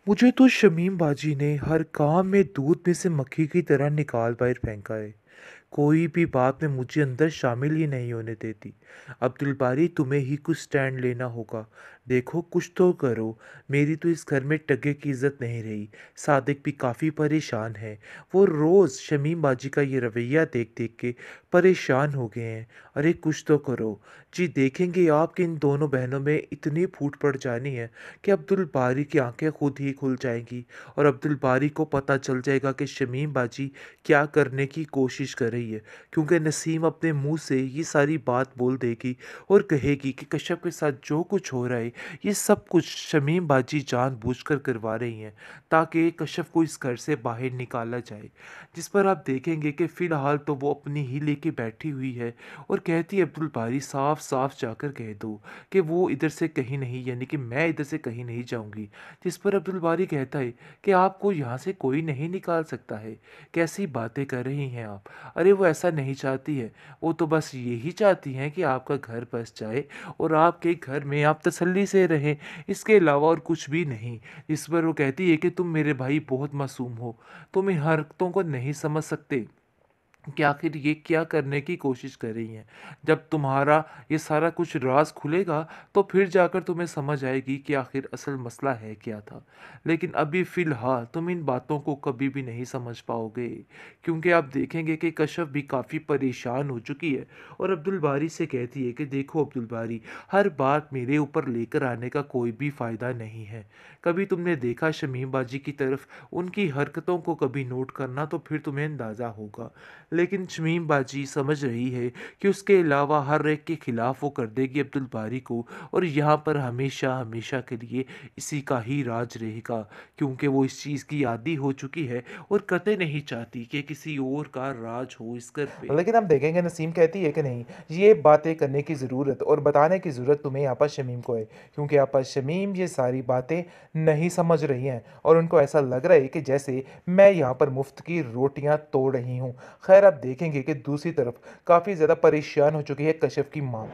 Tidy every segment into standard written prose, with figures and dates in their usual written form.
मुझे तो शमीम बाजी ने हर काम में दूध में से मक्खी की तरह निकाल बाहर फेंका है। कोई भी बात में मुझे अंदर शामिल ही नहीं होने देती। अब्दुल बारी, तुम्हें ही कुछ स्टैंड लेना होगा। देखो, कुछ तो करो। मेरी तो इस घर में टगे की इज्जत नहीं रही। सादिक भी काफ़ी परेशान है। वो रोज़ शमीम बाजी का ये रवैया देख देख के परेशान हो गए हैं। अरे कुछ तो करो। जी देखेंगे आपके इन दोनों बहनों में इतनी फूट पड़ जानी है कि अब्दुल बारी की आंखें खुद ही खुल जाएंगी और अब्दुल बारी को पता चल जाएगा कि शमीम बाजी क्या करने की कोशिश कर रही है। क्योंकि नसीम अपने मुंह से ये सारी बात बोल देगी और कहेगी कि कश्यप के साथ जो कुछ हो रहा है ये सब कुछ शमीम बाजी जानबूझकर करवा रही हैं ताकि कश्यप को इस घर से बाहर निकाला जाए। जिस पर आप देखेंगे कि फ़िलहाल तो वो अपनी ही लेके बैठी हुई है और कहती है अब्दुल बारी, साफ साफ जाकर कह दो कि वो इधर से कहीं नहीं, यानी कि मैं इधर से कहीं नहीं जाऊंगी। जिस पर अब्दुल बारी कहता है कि आपको यहाँ से कोई नहीं निकाल सकता है। कैसी बातें कर रही हैं आप? अरे वो ऐसा नहीं चाहती है। वो तो बस यही चाहती हैं कि आपका घर बस जाए और आपके घर में आप तसल्ली से रहें, इसके अलावा और कुछ भी नहीं। इस पर वो कहती है कि तुम मेरे भाई बहुत मासूम हो, तुम इन हरकतों को नहीं समझ सकते कि आखिर ये क्या करने की कोशिश कर रही हैं। जब तुम्हारा ये सारा कुछ राज खुलेगा तो फिर जाकर तुम्हें समझ आएगी कि आखिर असल मसला है क्या था। लेकिन अभी फ़िलहाल तुम इन बातों को कभी भी नहीं समझ पाओगे, क्योंकि आप देखेंगे कि कश्यप भी काफ़ी परेशान हो चुकी है और अब्दुल बारी से कहती है कि देखो अब्दुल बारी, हर बात मेरे ऊपर लेकर आने का कोई भी फ़ायदा नहीं है। कभी तुमने देखा शमीम बाजी की तरफ, उनकी हरकतों को कभी नोट करना तो फिर तुम्हें अंदाज़ा होगा। लेकिन शमीम बाजी समझ रही है कि उसके अलावा हर एक के खिलाफ वो कर देगी अब्दुल बारी को, और यहाँ पर हमेशा हमेशा के लिए इसी का ही राज रहेगा, क्योंकि वो इस चीज़ की आदी हो चुकी है और कतई नहीं चाहती कि किसी और का राज हो इस घर पे। लेकिन हम देखेंगे नसीम कहती है कि नहीं, ये बातें करने की ज़रूरत और बताने की ज़रूरत तुम्हें यहाँ पर शमीम को है, क्योंकि यहाँ पर शमीम ये सारी बातें नहीं समझ रही हैं और उनको ऐसा लग रहा है कि जैसे मैं यहाँ पर मुफ्त की रोटियाँ तोड़ रही हूँ। खैर, आप देखेंगे कि दूसरी तरफ काफ़ी ज़्यादा परेशान हो चुकी है कश्यप की माँ,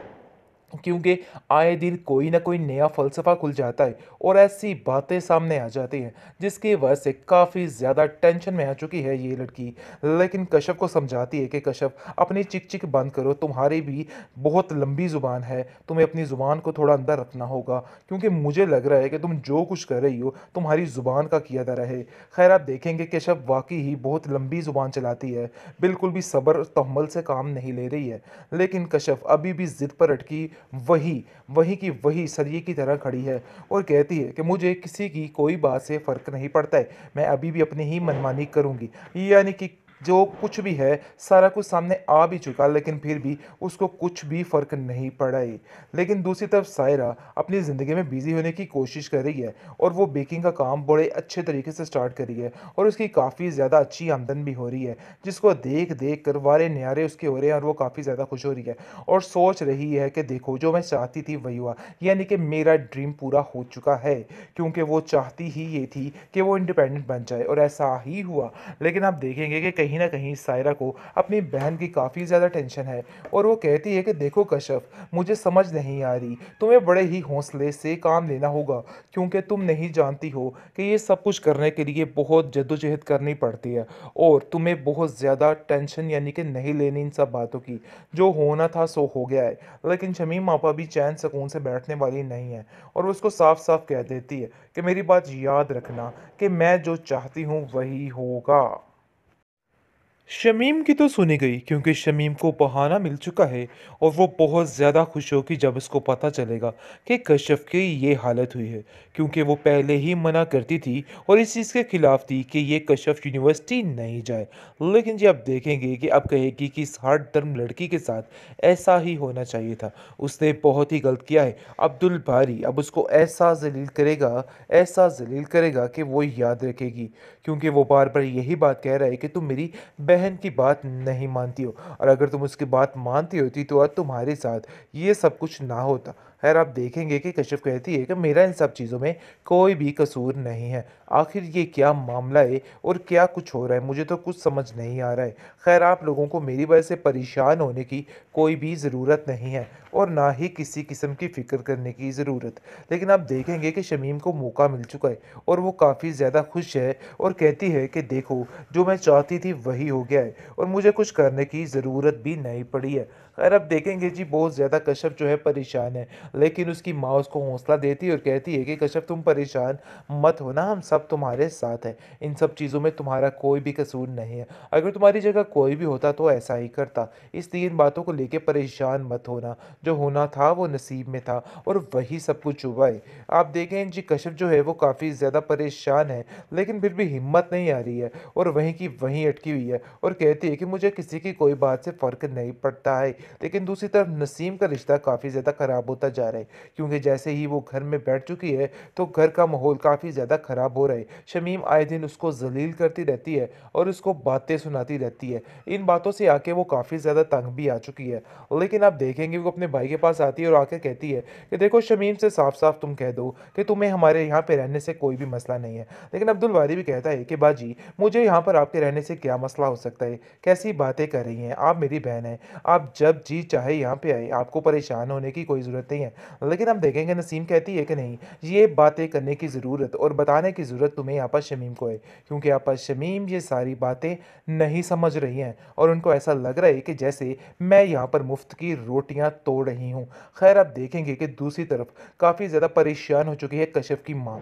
क्योंकि आए दिन कोई ना कोई नया फ़लसफ़ा खुल जाता है और ऐसी बातें सामने आ जाती हैं जिसकी वजह से काफ़ी ज़्यादा टेंशन में आ चुकी है ये लड़की। लेकिन कश्यप को समझाती है कि कश्यप, अपनी चिक-चिक बंद करो, तुम्हारी भी बहुत लंबी ज़ुबान है, तुम्हें अपनी ज़ुबान को थोड़ा अंदर रखना होगा, क्योंकि मुझे लग रहा है कि तुम जो कुछ कर रही हो तुम्हारी ज़ुबान का किया धरा है। खैर, आप देखेंगे कश्यप वाक़ई ही बहुत लंबी ज़ुबान चलाती है, बिल्कुल भी सब्र तहम्मुल से काम नहीं ले रही है। लेकिन कश्यप अभी भी ज़िद पर अटकी वही, वही की वही सरिये की तरह खड़ी है और कहती है कि मुझे किसी की कोई बात से फ़र्क नहीं पड़ता है, मैं अभी भी अपनी ही मनमानी करूँगी। यानी कि जो कुछ भी है, सारा कुछ सामने आ भी चुका, लेकिन फिर भी उसको कुछ भी फ़र्क नहीं पड़ा है। लेकिन दूसरी तरफ सायरा अपनी ज़िंदगी में बिज़ी होने की कोशिश कर रही है और वो बेकिंग का काम बड़े अच्छे तरीके से स्टार्ट करी है और उसकी काफ़ी ज़्यादा अच्छी आमदन भी हो रही है, जिसको देख-देख कर वारे न्यारे उसके हो रहे हैं और वो काफ़ी ज़्यादा खुश हो रही है और सोच रही है कि देखो, जो मैं चाहती थी वही हुआ। यानी कि मेरा ड्रीम पूरा हो चुका है, क्योंकि वो चाहती ही ये थी कि वो इंडिपेंडेंट बन जाए और ऐसा ही हुआ। लेकिन आप देखेंगे कि कहीं न कहीं सायरा को अपनी बहन की काफ़ी ज़्यादा टेंशन है और वो कहती है कि देखो कश्यप, मुझे समझ नहीं आ रही, तुम्हें बड़े ही हौसले से काम लेना होगा, क्योंकि तुम नहीं जानती हो कि ये सब कुछ करने के लिए बहुत जद्दोजहद करनी पड़ती है और तुम्हें बहुत ज़्यादा टेंशन यानी कि नहीं लेनी इन सब बातों की। जो होना था सो हो गया है। लेकिन शमीम आपा भी चैन सुकून से बैठने वाली नहीं है और वो उसको साफ-साफ कह देती है कि मेरी बात याद रखना कि मैं जो चाहती हूँ वही होगा। शमीम की तो सुनी गई, क्योंकि शमीम को बहाना मिल चुका है और वो बहुत ज़्यादा खुश होगी जब उसको पता चलेगा कि कश्यप की ये हालत हुई है, क्योंकि वो पहले ही मना करती थी और इस चीज़ के खिलाफ थी कि ये कश्यप यूनिवर्सिटी नहीं जाए। लेकिन जी आप देखेंगे कि अब कहेगी कि इस हर धर्म लड़की के साथ ऐसा ही होना चाहिए था, उसने बहुत ही गलत किया है। अब्दुल बारी अब उसको ऐसा जलील करेगा कि वो याद रखेगी, क्योंकि वो बार बार यही बात कह रहा है कि तुम मेरी बहन की बात नहीं मानती हो और अगर तुम उसकी बात मानती होती तो आज तुम्हारे साथ ये सब कुछ ना होता। खैर आप देखेंगे कि कशिफ कहती है कि मेरा इन सब चीज़ों में कोई भी कसूर नहीं है। आखिर ये क्या मामला है और क्या कुछ हो रहा है, मुझे तो कुछ समझ नहीं आ रहा है। खैर आप लोगों को मेरी वजह से परेशान होने की कोई भी ज़रूरत नहीं है और ना ही किसी किस्म की फ़िक्र करने की ज़रूरत। लेकिन आप देखेंगे कि शमीम को मौका मिल चुका है और वो काफ़ी ज़्यादा खुश है और कहती है कि देखो, जो मैं चाहती थी वही हो गया है और मुझे कुछ करने की ज़रूरत भी नहीं पड़ी है। खैर अब देखेंगे जी, बहुत ज़्यादा कश्यप जो है परेशान है, लेकिन उसकी माँ उसको हौसला देती है और कहती है कि कश्यप तुम परेशान मत होना, हम सब तुम्हारे साथ हैं। इन सब चीज़ों में तुम्हारा कोई भी कसूर नहीं है। अगर तुम्हारी जगह कोई भी होता तो ऐसा ही करता। इसलिए इन बातों को लेके परेशान मत होना। जो होना था वो नसीब में था और वही सब कुछ हुआ है। आप देखें जी, कश्यप जो है वो काफ़ी ज़्यादा परेशान है, लेकिन फिर भी हिम्मत नहीं आ रही है और वहीं की वहीं अटकी हुई है और कहती है कि मुझे किसी की कोई बात से फ़र्क नहीं पड़ता है। लेकिन दूसरी तरफ नसीम का रिश्ता काफ़ी ज़्यादा ख़राब होता जा रहा है, क्योंकि जैसे ही वो घर में बैठ चुकी है तो घर का माहौल काफ़ी ज़्यादा ख़राब हो रहा है। शमीम आए दिन उसको ज़लील करती रहती है और उसको बातें सुनाती रहती है। इन बातों से आके वो काफ़ी ज़्यादा तंग भी आ चुकी है। लेकिन आप देखेंगे वो अपने भाई के पास आती है और आके कहती है कि देखो, शमीम से साफ-साफ तुम कह दो कि तुम्हें हमारे यहाँ पे रहने से कोई भी मसला नहीं है। लेकिन अब्दुल बारी भी कहता है कि बाजी, मुझे यहाँ पर आपके रहने से क्या मसला हो सकता है? कैसी बातें कर रही हैं? आप मेरी बहन हैं। आप जब जी चाहे यहाँ पे आए, आपको परेशान होने की कोई ज़रूरत नहीं है। लेकिन हम देखेंगे नसीम कहती है कि नहीं, ये बातें करने की ज़रूरत और बताने की ज़रूरत तुम्हें आपा शमीम को है, क्योंकि आपा शमीम ये सारी बातें नहीं समझ रही हैं और उनको ऐसा लग रहा है कि जैसे मैं यहाँ पर मुफ्त की रोटियाँ तोड़ रही हूँ। खैर आप देखेंगे कि दूसरी तरफ काफ़ी ज़्यादा परेशान हो चुकी है कश्यप की माँ,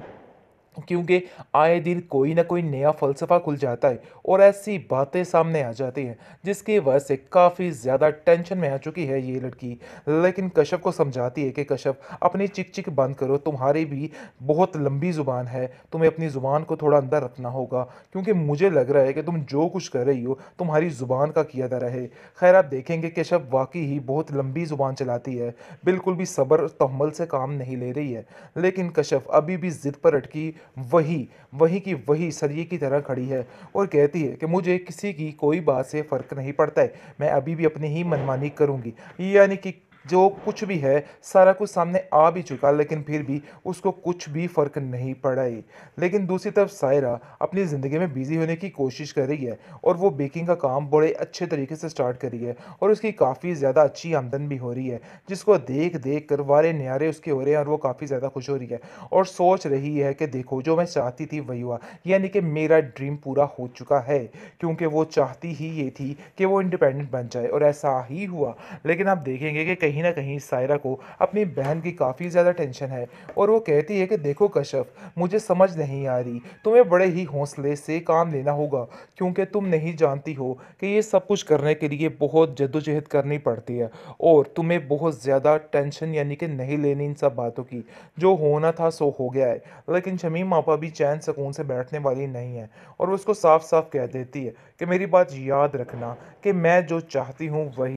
क्योंकि आए दिन कोई ना कोई नया फ़लसफ़ा खुल जाता है और ऐसी बातें सामने आ जाती हैं, जिसकी वजह से काफ़ी ज़्यादा टेंशन में आ चुकी है ये लड़की। लेकिन कश्यप को समझाती है कि कश्यप, अपनी चिक-चिक बंद करो, तुम्हारी भी बहुत लंबी ज़ुबान है, तुम्हें अपनी ज़ुबान को थोड़ा अंदर रखना होगा, क्योंकि मुझे लग रहा है कि तुम जो कुछ कर रही हो, तुम्हारी ज़ुबान का किया धरा है। खैर आप देखेंगे कश्यप वाक़ई ही बहुत लंबी ज़ुबान चलाती है, बिल्कुल भी सब्र और तहम्मुल से काम नहीं ले रही है। लेकिन कश्यप अभी भी ज़िद पर अटकी वही, वही की वही सरिये की तरह खड़ी है और कहती है कि मुझे किसी की कोई बात से फ़र्क नहीं पड़ता है, मैं अभी भी अपनी ही मनमानी करूँगी। यानी कि जो कुछ भी है, सारा कुछ सामने आ भी चुका, लेकिन फिर भी उसको कुछ भी फ़र्क नहीं पड़ा है। लेकिन दूसरी तरफ सायरा अपनी ज़िंदगी में बिज़ी होने की कोशिश कर रही है और वो बेकिंग का काम बड़े अच्छे तरीके से स्टार्ट कर रही है और उसकी काफ़ी ज़्यादा अच्छी आमदन भी हो रही है, जिसको देख-देख कर वारे न्यारे उसके हो रहे हैं और वो काफ़ी ज़्यादा खुश हो रही है और सोच रही है कि देखो, जो मैं चाहती थी वही हुआ। यानी कि मेरा ड्रीम पूरा हो चुका है, क्योंकि वो चाहती ही ये थी कि वो इंडिपेंडेंट बन जाए और ऐसा ही हुआ। लेकिन आप देखेंगे कि कहीं न कहीं सायरा को अपनी बहन की काफ़ी ज़्यादा टेंशन है और वो कहती है कि देखो कश्यप, मुझे समझ नहीं आ रही, तुम्हें बड़े ही हौसले से काम लेना होगा, क्योंकि तुम नहीं जानती हो कि ये सब कुछ करने के लिए बहुत जद्दोजहद करनी पड़ती है और तुम्हें बहुत ज़्यादा टेंशन यानी कि नहीं लेनी इन सब बातों की। जो होना था सो हो गया है। लेकिन शमीम आपा भी चैन सुकून से बैठने वाली नहीं है और वो उसको साफ-साफ कह देती है कि मेरी बात याद रखना कि मैं जो चाहती हूँ वही